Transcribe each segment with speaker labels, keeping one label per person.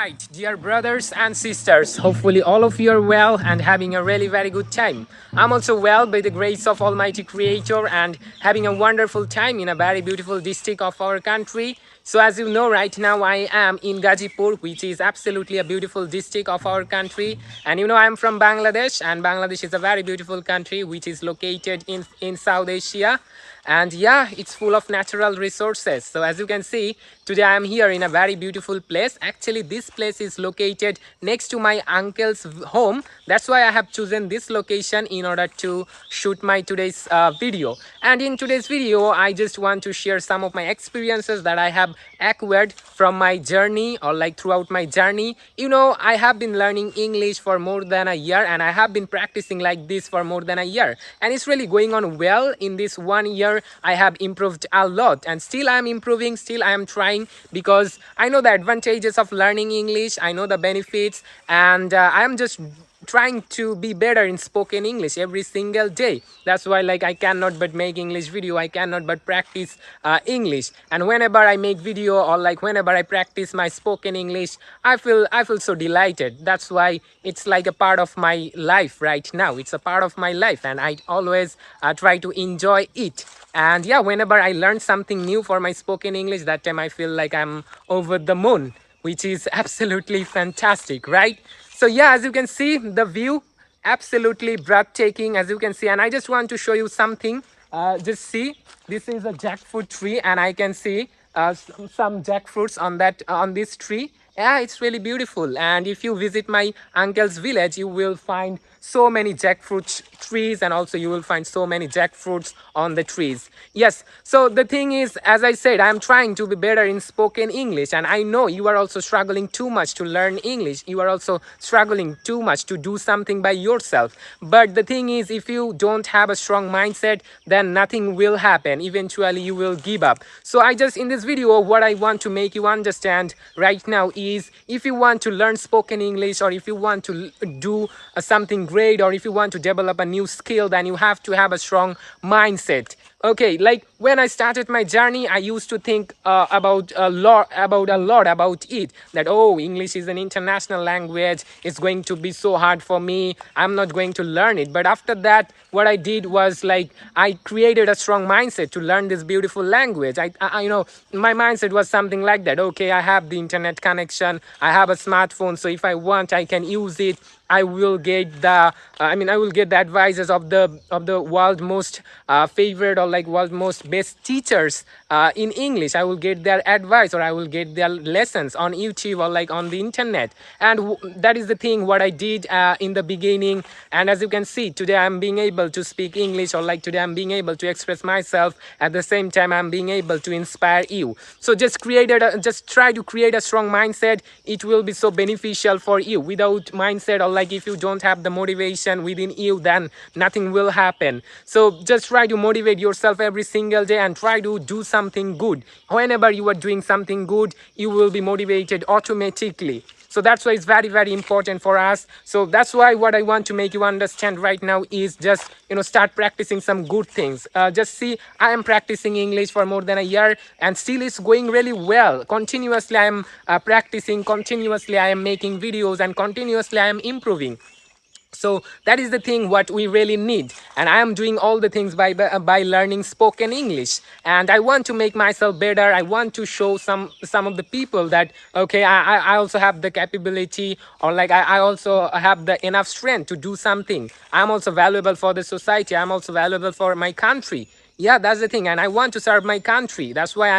Speaker 1: Right, dear brothers and sisters, hopefully all of you are well and having a really very good time. I'm also well by the grace of Almighty Creator and having a wonderful time in a very beautiful district of our country. So as you know, right now I am in Gazipur, which is absolutely a beautiful district of our country. And you know, I'm from Bangladesh, and Bangladesh is a very beautiful country which is located in South Asia. And yeah, it's full of natural resources. So as you can see, today I am here in a very beautiful place. Actually, this place is located next to my uncle's home. That's why I have chosen this location in order to shoot my today's video. And in today's video, I just want to share some of my experiences that I have acquired from my journey, or like throughout my journey. You know, I have been learning English for more than a year, and I have been practicing like this for more than a year, and it's really going on well. In this 1 year I have improved a lot, and still I am improving, still I am trying, because I know the advantages of learning English, I know the benefits, and I am just trying to be better in spoken English every single day. That's why, like, I cannot but make English video, I cannot but practice English. And whenever I make video, or like whenever I practice my spoken English, I feel so delighted. That's why it's like a part of my life right now. It's a part of my life, and I always try to enjoy it. And yeah, whenever I learn something new for my spoken English, that time I feel like I'm over the moon, which is absolutely fantastic, right? So yeah, as you can see, the view absolutely breathtaking, as you can see. And I just want to show you something. Just see, this is a jackfruit tree, and I can see some jackfruits on this tree. Yeah, it's really beautiful. And if you visit my uncle's village, you will find so many jackfruit trees, and also you will find so many jackfruits on the trees. Yes, so the thing is, as I said, I'm trying to be better in spoken English, and I know you are also struggling too much to learn English. You are also struggling too much to do something by yourself. But the thing is, if you don't have a strong mindset, then nothing will happen. Eventually you will give up. So I just, in this video, what I want to make you understand right now is, if you want to learn spoken English, or if you want to do something great, or if you want to develop a new skill, then you have to have a strong mindset. Okay, like when I started my journey, I used to think about a lot about it, that oh, English is an international language, it's going to be so hard for me, I'm not going to learn it. But after that, what I did was, like, I created a strong mindset to learn this beautiful language. I you know, my mindset was something like that. Okay, I have the internet connection, I have a smartphone, so if I want, I can use it. I will get the I will get the advices of the world most favorite, or like world most best teachers in English. I will get their advice, or I will get their lessons on YouTube, or like on the internet. And that is the thing what I did in the beginning. And as you can see, today I'm being able to speak English, or like today I'm being able to express myself. At the same time, I'm being able to inspire you. So just try to create a strong mindset. It will be so beneficial for you. Without mindset, or like if you don't have the motivation within you, then nothing will happen. So just try to motivate yourself every single day, and try to do something good. Whenever you are doing something good, you will be motivated automatically. So that's why it's very, very important for us. So that's why what I want to make you understand right now is, just, you know, start practicing some good things. Just see, I am practicing English for more than a year, and still it's going really well. Continuously I am practicing, continuously I am making videos, and continuously I am improving. So that is the thing what we really need, and I am doing all the things by learning spoken English. And I want to make myself better. I want to show some of the people that okay, I also have the capability, or like I also have the enough strength to do something. I'm also valuable for the society, I'm also valuable for my country. Yeah, that's the thing, and I want to serve my country. That's why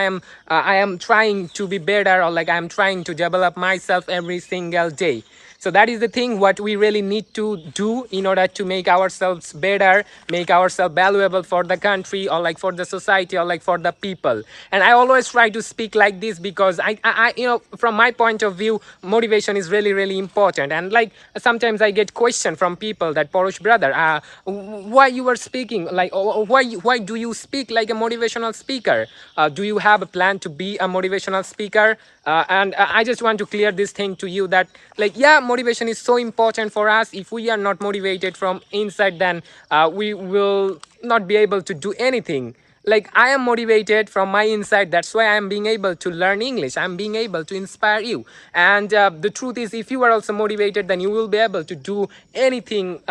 Speaker 1: I am trying to be better, or like I'm trying to develop myself every single day. So that is the thing what we really need to do in order to make ourselves better, make ourselves valuable for the country, or like for the society, or like for the people. And I always try to speak like this, because I you know, from my point of view, motivation is really, really important. And like sometimes I get question from people that, Porosh brother, why you are speaking like, why do you speak like a motivational speaker? Do you have a plan to be a motivational speaker? And I just want to clear this thing to you, that like, yeah, motivation is so important for us. If we are not motivated from inside, then we will not be able to do anything. like I am motivated from my inside. That's why I am being able to learn English. I'm being able to inspire you. And the truth is, if you are also motivated, then you will be able to do anything.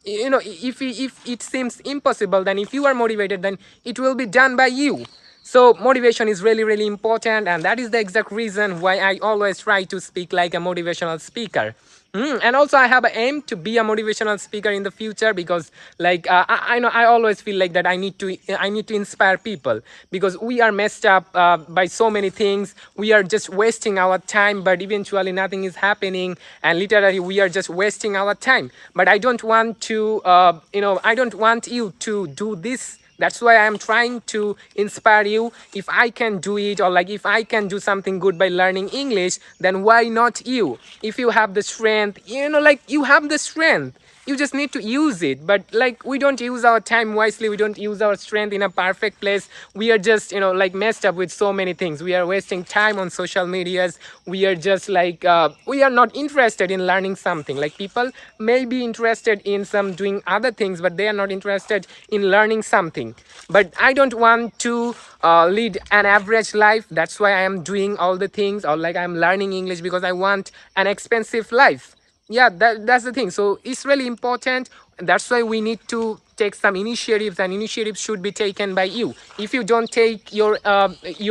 Speaker 1: If it seems impossible, then if you are motivated, then it will be done by you. So motivation is really, really important, and that is the exact reason why I always try to speak like a motivational speaker. And also I have an aim to be a motivational speaker in the future, because I know I always feel like that I need to inspire people, because we are messed up by so many things. We are just wasting our time, but eventually nothing is happening, and literally we are just wasting our time. But I don't want to I don't want you to do this. That's why I'm trying to inspire you. If I can do it, or like if I can do something good by learning English, then why not you? If you have the strength, like you have the strength, you just need to use it. But like we don't use our time wisely, we don't use our strength in a perfect place. We are just like messed up with so many things. We are wasting time on social medias. We are just like we are not interested in learning something. Like people may be interested in some doing other things, but they are not interested in learning something. But I don't want to lead an average life. That's why I am doing all the things, or like I'm learning English, because I want an expensive life. Yeah, that's the thing. So it's really important. That's why we need to take some initiatives, and initiatives should be taken by you. If you don't take your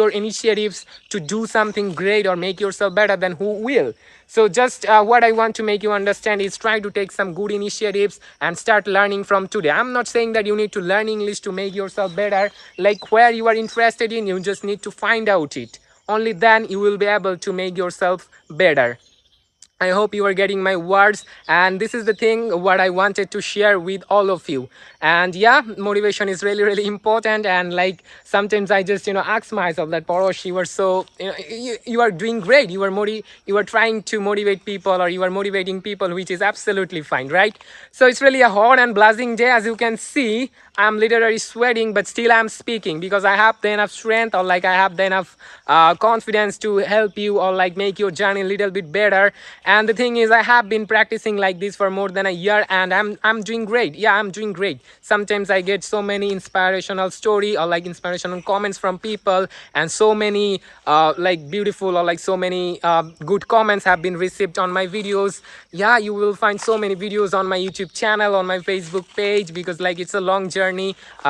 Speaker 1: initiatives to do something great or make yourself better, then who will? So just what I want to make you understand is, try to take some good initiatives and start learning from today. I'm not saying that you need to learn English to make yourself better. Like where you are interested in, you just need to find out it. Only then you will be able to make yourself better. I hope you are getting my words, and this is the thing what I wanted to share with all of you. And yeah, motivation is really, really important. And like sometimes I just ask myself that, Porosh, you are so you are doing great. You are trying to motivate people, or you are motivating people, which is absolutely fine, right? So it's really a hot and blazing day, as you can see. I'm literally sweating, but still I'm speaking, because I have the enough strength, or like I have the enough confidence to help you, or like make your journey a little bit better. And the thing is, I have been practicing like this for more than a year, and I'm doing great. Yeah, I'm doing great. Sometimes I get so many inspirational story, or like inspirational comments from people, and so many like beautiful, or like so many good comments have been received on my videos. Yeah, you will find so many videos on my YouTube channel, on my Facebook page, because like it's a long journey.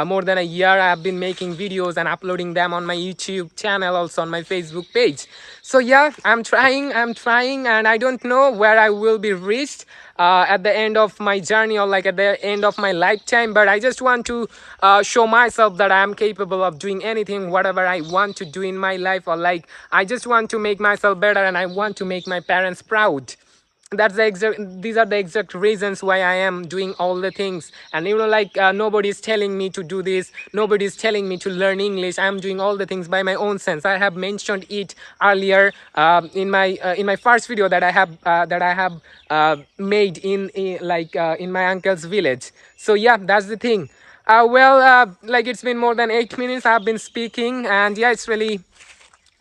Speaker 1: More than a year I have been making videos and uploading them on my YouTube channel, also on my Facebook page. So yeah, I'm trying, and I don't know where I will be reached at the end of my journey, or like at the end of my lifetime. But I just want to show myself that I am capable of doing anything, whatever I want to do in my life. Or like I just want to make myself better, and I want to make my parents proud. These are the exact reasons why I am doing all the things. And like nobody's telling me to do this, nobody's telling me to learn English. I'm doing all the things by my own sense. I have mentioned it earlier in my first video that I have made in my uncle's village. So yeah, that's the thing. Like it's been more than 8 minutes I've been speaking, and yeah, it's really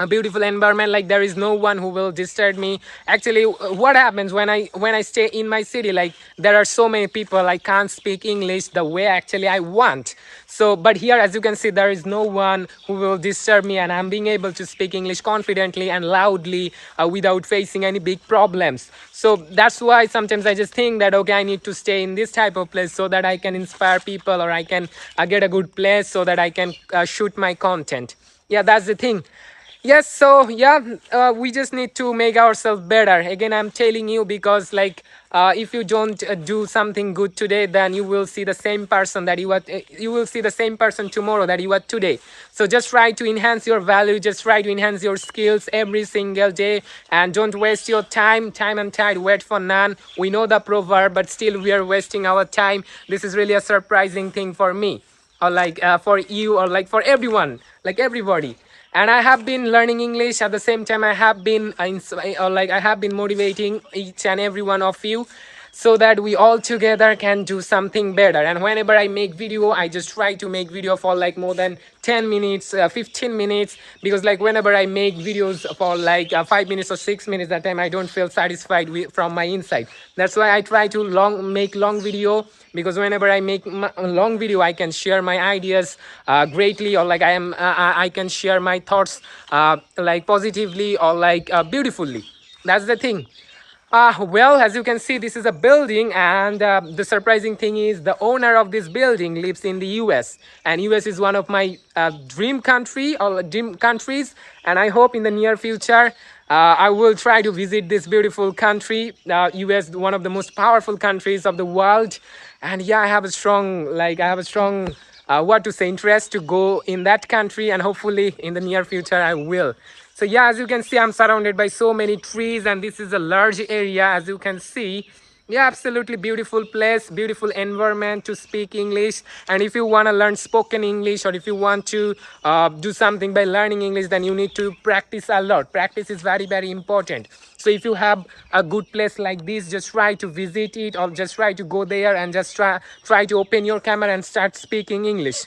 Speaker 1: a beautiful environment. Like there is no one who will disturb me. Actually, what happens when I stay in my city, like there are so many people, I can't speak English the way actually I want. So but here, as you can see, there is no one who will disturb me, and I'm being able to speak English confidently and loudly without facing any big problems. So that's why sometimes I just think that, okay, I need to stay in this type of place, so that I can inspire people, or I can get a good place, so that I can shoot my content. Yeah, that's the thing. Yes, so yeah, we just need to make ourselves better. Again, I'm telling you, because like if you don't do something good today, then you will see the same person that you will see the same person tomorrow that you are today. So just try to enhance your value, just try to enhance your skills every single day, and don't waste your time. Time and tide wait for none. We know the proverb, but still we are wasting our time. This is really a surprising thing for me, or like for you, or like for everyone, like everybody. And I have been learning English at the same time. I have been I have been motivating each and every one of you. so that we all together can do something better. And whenever I make video, I just try to make video for like more than 10 minutes, 15 minutes, because like whenever I make videos for like 5 minutes or 6 minutes, that time I don't feel satisfied from my inside. That's why I try to make long video, because whenever I make a long video, I can share my ideas greatly, or like I can share my thoughts like positively or like beautifully. That's the thing. Well, as you can see, this is a building, and the surprising thing is the owner of this building lives in the US, and US is one of my dream country or dream countries, and I hope in the near future I will try to visit this beautiful country. US, one of the most powerful countries of the world, and yeah, I have a strong what to say interest to go in that country, and hopefully in the near future I will. So yeah, as you can see, I'm surrounded by so many trees, and this is a large area, as you can see. Yeah, absolutely beautiful place, beautiful environment to speak English. And if you want to learn spoken English, or if you want to do something by learning English, then you need to practice a lot. Practice is very, very important. So if you have a good place like this, just try to visit it, or just try to go there and just try to open your camera and start speaking English.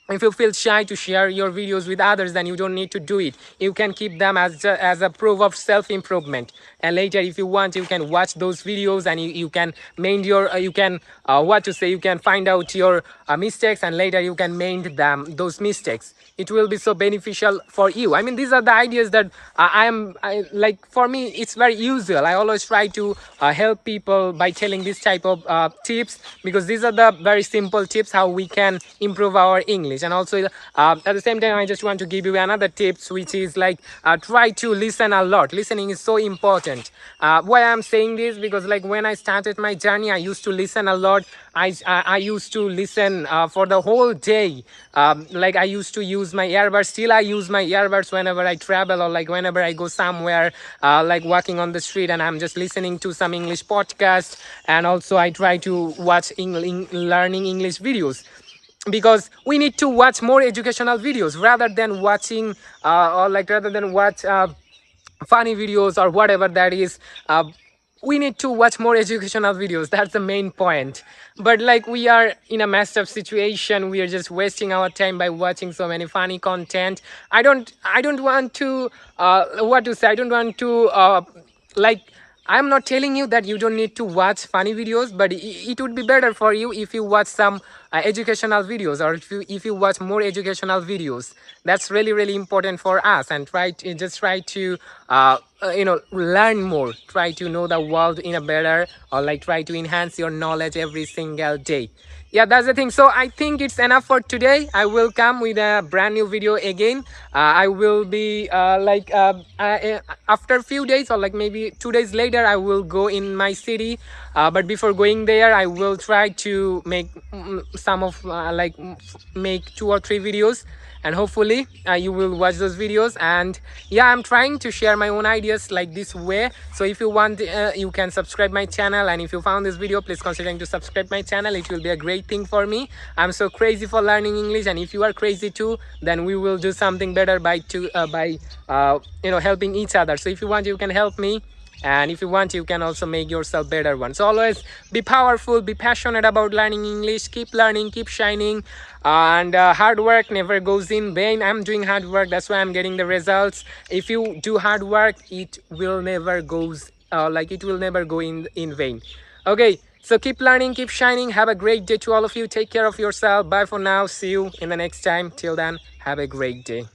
Speaker 1: If you feel shy to share your videos with others, then you don't need to do it. You can keep them as a proof of self-improvement, and later if you want, you can watch those videos, and you can mend your you can what to say you can find out your mistakes, and later you can mend those mistakes. It will be so beneficial for you. I mean, these are the ideas that I like. For me, it's very usual. I always try to help people by telling this type of tips, because these are the very simple tips how we can improve our English. And also at the same time, I just want to give you another tips, which is like try to listen a lot. Listening is so important. Why I'm saying this, because like when I started my journey, I used to listen a lot. I used to listen for the whole day. Like I used to use my earbuds. Still I use my earbuds whenever I travel, or like whenever I go somewhere, like walking on the street, and I'm just listening to some English podcast. And also I try to watch learning English videos, because we need to watch more educational videos rather than watching or like rather than watch funny videos or whatever that is. We need to watch more educational videos. That's the main point. But like we are in a messed up situation, we are just wasting our time by watching so many funny content. I don't want to what to say I don't want to like I'm not telling you that you don't need to watch funny videos, but it would be better for you if you watch some educational videos, or if you watch more educational videos. That's really, really important for us. And try to learn more. Try to know the world in a better, or like try to enhance your knowledge every single day. Yeah, that's the thing. So I think it's enough for today. I will come with a brand new video again. I will be after a few days, or like maybe 2 days later, I will go in my city. But before going there, I will try to make make 2 or 3 videos, and hopefully you will watch those videos. And yeah, I'm trying to share my own ideas like this way. So if you want, you can subscribe my channel, and if you found this video, please consider to subscribe my channel. It will be a great thing for me. I'm so crazy for learning English, and if you are crazy too, then we will do something better by helping each other. So if you want, you can help me, and if you want, you can also make yourself better one. So always be powerful, be passionate about learning English, keep learning, keep shining, and hard work never goes in vain. I'm doing hard work, that's why I'm getting the results. If you do hard work, it will never go in vain. Okay, so keep learning, keep shining. Have a great day to all of you. Take care of yourself. Bye for now. See you in the next time. Till then, have a great day.